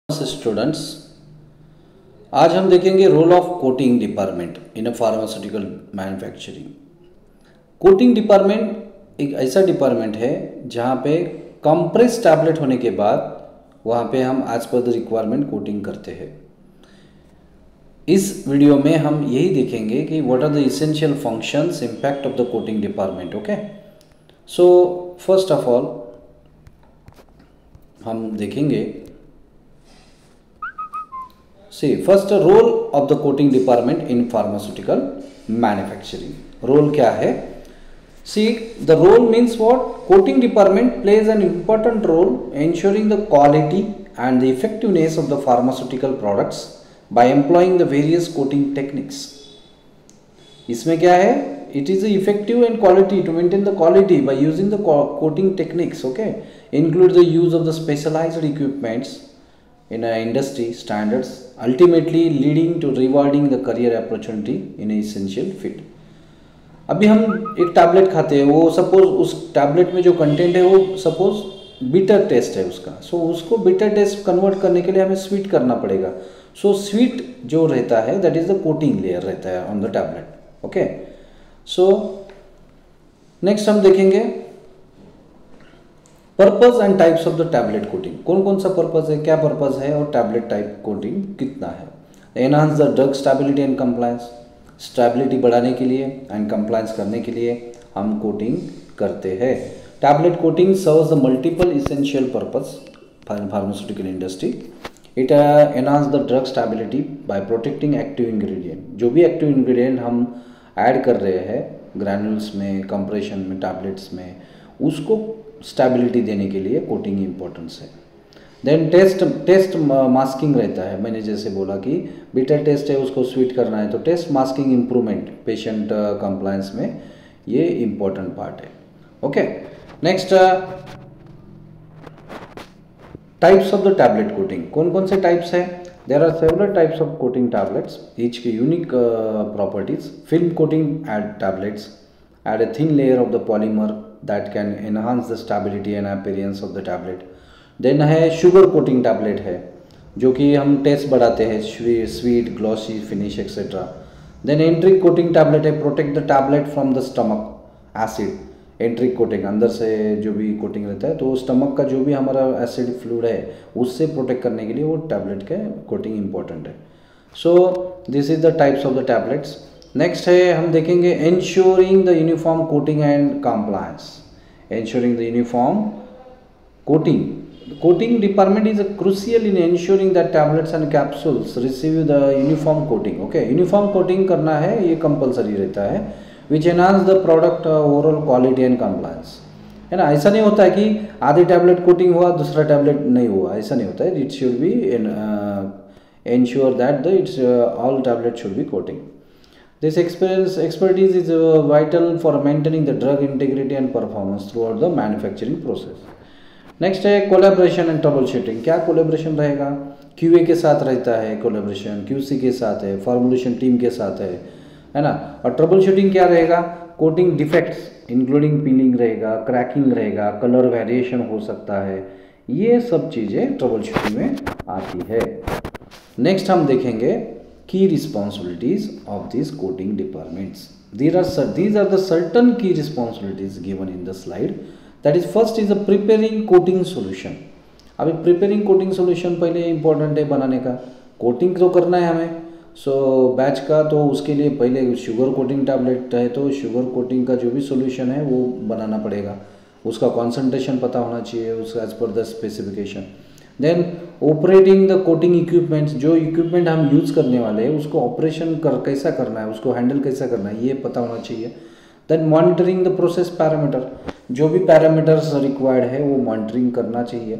Students, आज हम देखेंगे role of coating department in a pharmaceutical manufacturing. Coating department एक ऐसा डिपार्टमेंट है जहाँ पे कंप्रेस टैबलेट होने के बाद वहाँ पे हम as per the requirement coating करते हैं। इस वीडियो में हम यही देखेंगे कि what are the essential functions impact of the coating department. Okay, so first of all हम देखेंगे first role of the coating department in pharmaceutical manufacturing. Role क्या है? See the role means what? Coating department plays an important role ensuring the quality and the effectiveness of the pharmaceutical products by employing the various coating techniques. इसमें क्या है? It is effective and quality to maintain the quality by using the coating techniques. Okay, include the use of the specialized equipments in a industry standards, ultimately leading to rewarding the career opportunity in a essential field. अभी हम एक tablet खाते हैं, वो suppose उस tablet में जो content है वो सपोज बिटर टेस्ट है उसका, सो उसको बिटर टेस्ट कन्वर्ट करने के लिए हमें स्वीट करना पड़ेगा। सो स्वीट जो रहता है that is the coating layer रहता है on the tablet. Okay, so next हम देखेंगे purpose and types of the tablet coating. कौन कौन सा पर्पस है, क्या पर्पस है और टैबलेट टाइप कोटिंग कितना है। Enhance the drug stability and compliance, stability बढ़ाने के लिए एंड कंप्लायंस करने के लिए हम कोटिंग करते हैं। Tablet coating serves the multiple essential purpose pharmaceutical industry. It enhance the drug stability by protecting active ingredient. जो भी एक्टिव इंग्रेडिएंट हम ऐड कर रहे हैं ग्रैन्यूल्स में, कंप्रेशन में, टैबलेट्स में, उसको स्टेबिलिटी देने के लिए कोटिंग इम्पोर्टेंस है। देन टेस्ट मास्किंग रहता है। मैंने जैसे बोला कि बिटर टेस्ट है उसको स्वीट करना है, तो taste masking improvement patient compliance में ये इम्पोर्टेंट पार्ट है। Okay, next types of the tablet coating. कौन कौन से टाइप्स है? There are several types of coating tablets, each के unique properties. Film coating add tablets add a thin layer of the polymer that can enhance the stability and appearance of the tablet. Then है sugar coating tablet है जो कि हम taste बढ़ाते हैं, sweet, glossy finish etcetera. Then enteric coating tablet है, protect the tablet from the stomach acid. Enteric coating अंदर से जो भी कोटिंग रहता है तो स्टमक का जो भी हमारा एसिड फ्लूइड है उससे प्रोटेक्ट करने के लिए वो टैबलेट का कोटिंग इंपॉर्टेंट है। So this is the types of the tablets. Next है हम देखेंगे ensuring the uniform coating and compliance. Ensuring the uniform coating. The coating department is crucial in ensuring that tablets and capsules receive the uniform coating. Okay, uniform coating करना है, ये compulsory रहता है, which enhance the product overall quality and compliance. है ना, ऐसा नहीं होता है कि आधी टैबलेट कोटिंग हुआ दूसरा टैबलेट नहीं हुआ, ऐसा नहीं होता है। It should be ensure that all tablets should be coating. This expertise is vital for maintaining the drug integrity and performance throughout the manufacturing process. Next है collaboration and troubleshooting. क्या collaboration रहेगा? QA के साथ रहता है collaboration, QC के साथ है, formulation team के साथ है ना। और troubleshooting क्या रहेगा? coating defects including peeling रहेगा, cracking रहेगा, color variation हो सकता है, ये सब चीज़ें troubleshooting में आती है। Next हम देखेंगे key responsibilities of these coating departments. These are the certain key responsibilities given in the slide. That is, first is the preparing coating solution. अभी preparing coating solution पहले important है बनाने का, coating तो करना है हमें। सो बैच का तो उसके लिए पहले शुगर कोटिंग टैबलेट है तो शुगर कोटिंग का जो भी सोल्यूशन है वो बनाना पड़ेगा, उसका कॉन्सेंट्रेशन पता होना चाहिए उसका as per the specification. Then operating the coating equipments, जो इक्विपमेंट हम यूज़ करने वाले हैं उसको ऑपरेशन कैसा करना है, उसको हैंडल कैसा करना है, ये पता होना चाहिए। Then monitoring the process parameter, जो भी पैरामीटर्स रिक्वायर्ड है वो मॉनिटरिंग करना चाहिए।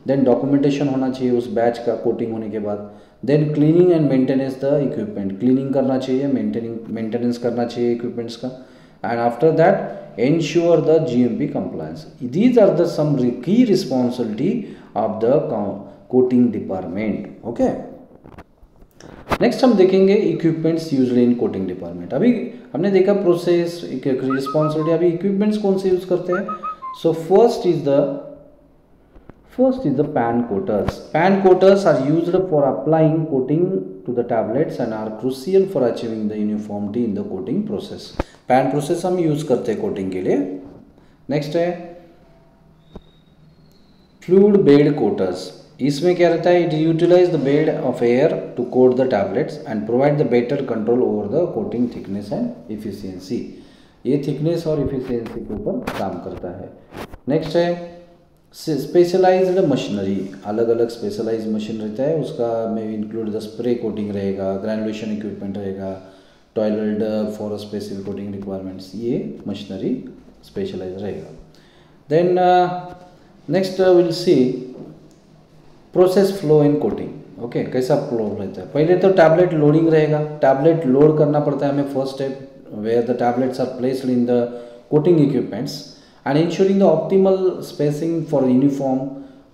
देन डॉक्यूमेंटेशन होना चाहिए उस बैच का कोटिंग होने के बाद। Then cleaning and maintenance the equipment, cleaning करना चाहिए, मेंटेनेंस करना चाहिए इक्विपमेंट्स का। And after that ensure the GMP compliance. These are the some key responsibility of the coating department. Okay, next हम देखेंगे equipments usually in coating department. अभी हमने देखा प्रोसेस रिस्पॉन्सिबिलिटी, अभी इक्विपमेंट्स कौन से यूज करते हैं। So first is the First is the pan coaters. Pan coaters are used for applying coating to the tablets and are crucial for achieving the uniformity in the coating process. Pan process हम use करते हैं coating के लिए. Next है fluid bed coaters. इसमें क्या रहता है? It utilize the bed of air to coat the tablets and provide the better control over the coating thickness and efficiency. ये thickness और efficiency के ऊपर काम करता है. Next है स्पेशलाइज्ड मशीनरी. अलग अलग स्पेशलाइज मशीन रहता है, उसका में इंक्लूड द स्प्रे कोटिंग रहेगा, ग्रैनुलेशन इक्विपमेंट रहेगा, tailored for specific coating requirements, ये मशीनरी स्पेशलाइज रहेगा. Then next will see process flow in coating. Okay, कैसा फ्लो रहता है? पहले तो टैबलेट लोडिंग रहेगा. टैबलेट लोड करना पड़ता है हमें first step, where the tablets are placed in the coating equipments and ensuring the optimal spacing for uniform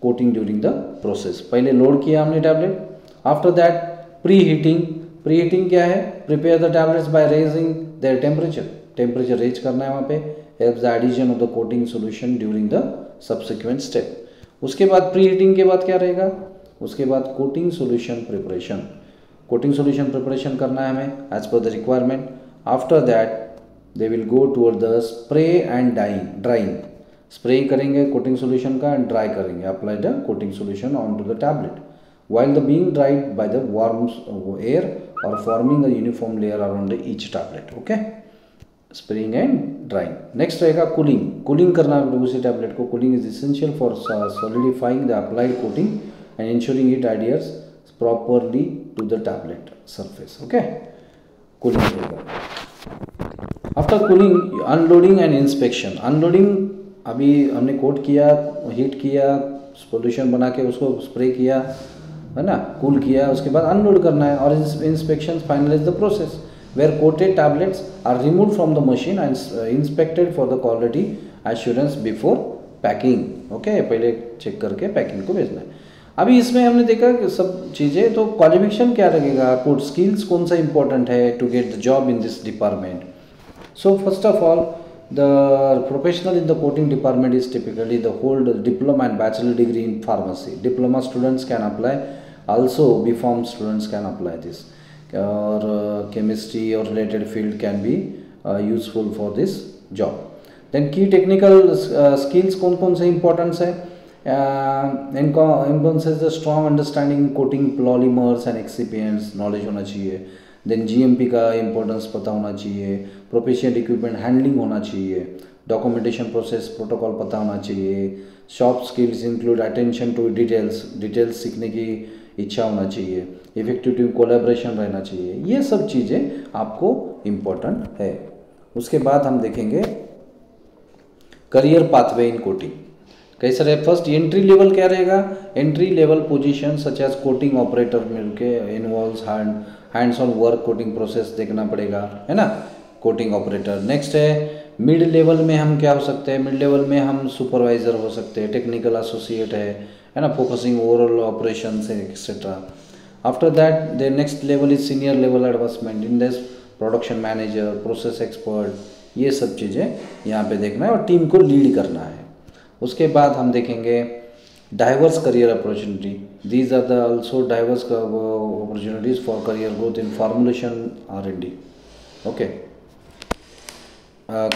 coating during the process. पहले लोड किया हमने tablet. After that pre heating. Pre heating क्या है? Prepare the tablets by raising their temperature. Temperature raise करना है वहाँ पे. Helps the addition of the coating solution during the subsequent step. उसके बाद प्री हीटिंग के बाद क्या रहेगा? उसके बाद coating solution preparation. Coating solution preparation करना है हमें as per the requirement. After that they will go toward the spray and drying. Spray करेंगे कोटिंग सोल्यूशन का एंड ड्राई करेंगे. Apply the coating solution on to the tablet while the being dried by the warm air or forming a uniform layer around each tablet. Okay, spraying and drying. Next रहेगा cooling. Cooling करना है उसी tablet को. Cooling is essential for solidifying the applied coating and ensuring it adheres properly to the tablet surface. Okay, cooling रहेगा. After cooling unloading and inspection. Unloading अभी हमने coat किया, heat किया, सोल्यूशन बना के उसको स्प्रे किया, है ना, कूल किया, उसके बाद अनलोड करना है. और inspection finalise the process where coated tablets are remove from the machine and inspected for the quality assurance before packing. Okay, पहले चेक करके पैकिंग को भेजना है. अभी इसमें हमने देखा कि सब चीज़ें. तो क्वालिफिकेशन क्या लगेगा, कोड स्किल्स कौन सा इंपॉर्टेंट है to get the job in this department. So first of all, the professional in the coating department is typically the hold diploma and bachelor degree in pharmacy. Diploma students can apply, also BPharm students can apply this. Or chemistry or related field can be useful for this job. Then key technical skills कौन से importance है? Encompasses the strong understanding coating polymers and excipients, knowledge होना चाहिए. Then GMP का importance पता होना चाहिए. Professional equipment handling होना चाहिए. डॉक्यूमेंटेशन प्रोसेस प्रोटोकॉल पता होना चाहिए. Soft skills include attention to details सीखने की इच्छा होना चाहिए. इफेक्टिव कोलैबोरेशन रहना चाहिए. ये सब चीज़ें आपको इम्पोर्टेंट है. उसके बाद हम देखेंगे करियर पाथवे इन कोटिंग. कैसा रहे? फर्स्ट एंट्री लेवल क्या रहेगा? Entry level position such as coating operator मिलके involves hands on work coating process देखना पड़ेगा, है ना, कोटिंग ऑपरेटर. नेक्स्ट है मिड लेवल में हम क्या हो सकते हैं? मिड लेवल में हम सुपरवाइजर हो सकते हैं, टेक्निकल एसोसिएट है ना, focusing overall operation etcetera. After that the next level is senior level advancement in this production manager, process expert. ये सब चीज़ें यहाँ पे देखना है और टीम को लीड करना है. उसके बाद हम देखेंगे diverse career opportunity. These are the also diverse opportunities for career growth in formulation R&D. Okay.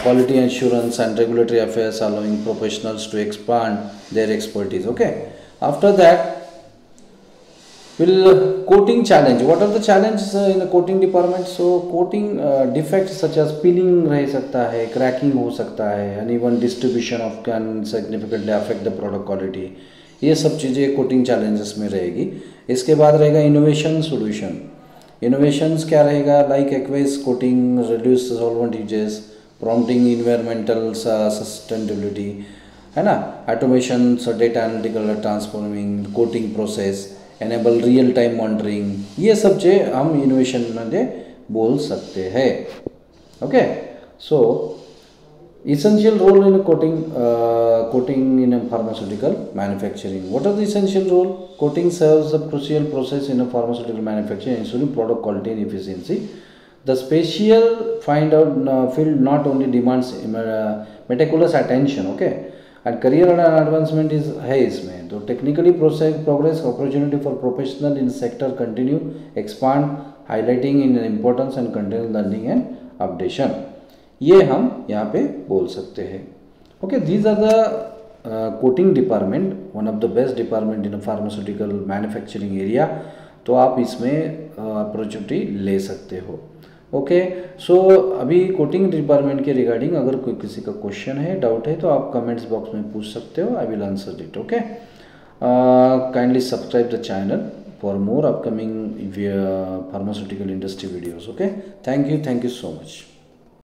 Quality assurance and regulatory affairs allowing professionals to expand their expertise. Okay. After that, will coating challenge. What are the challenges in the coating department? So coating defects such as peeling रह सकता है, cracking हो सकता है, uneven distribution of can significantly affect the product quality. ये सब चीज़ें coating challenges में रहेगी. इसके बाद रहेगा इनोवेशन सोल्यूशन. इनोवेशंस क्या रहेगा? Like aqueous coating, reduce solvent uses, prompting environmental sustainability, है ना, automation, data analytical transforming coating process, enable real time monitoring. ये सब चीज़ें हम इनोवेशन में बोल सकते हैं. Okay, so essential role in coating in a pharmaceutical manufacturing. What are the essential role? Coating serves a crucial process in a pharmaceutical manufacturing, ensuring product quality and efficiency. The special field not only demands meticulous attention, okay, and career advancement is है इसमें, तो technically progress opportunity for professional in sector continue expand highlighting in importance and continue learning and updation, ये हम यहाँ पे बोल सकते हैं। Okay, these are the coating department, one of the best department in pharmaceutical manufacturing area, तो आप इसमें अपॉर्चुनिटी ले सकते हो। ओके, सो अभी कोटिंग डिपार्टमेंट के रिगार्डिंग अगर कोई किसी का क्वेश्चन है, डाउट है, तो आप कमेंट्स बॉक्स में पूछ सकते हो, I will answer it. Okay, kindly subscribe the channel for more upcoming pharmaceutical industry videos. Okay, thank you so much.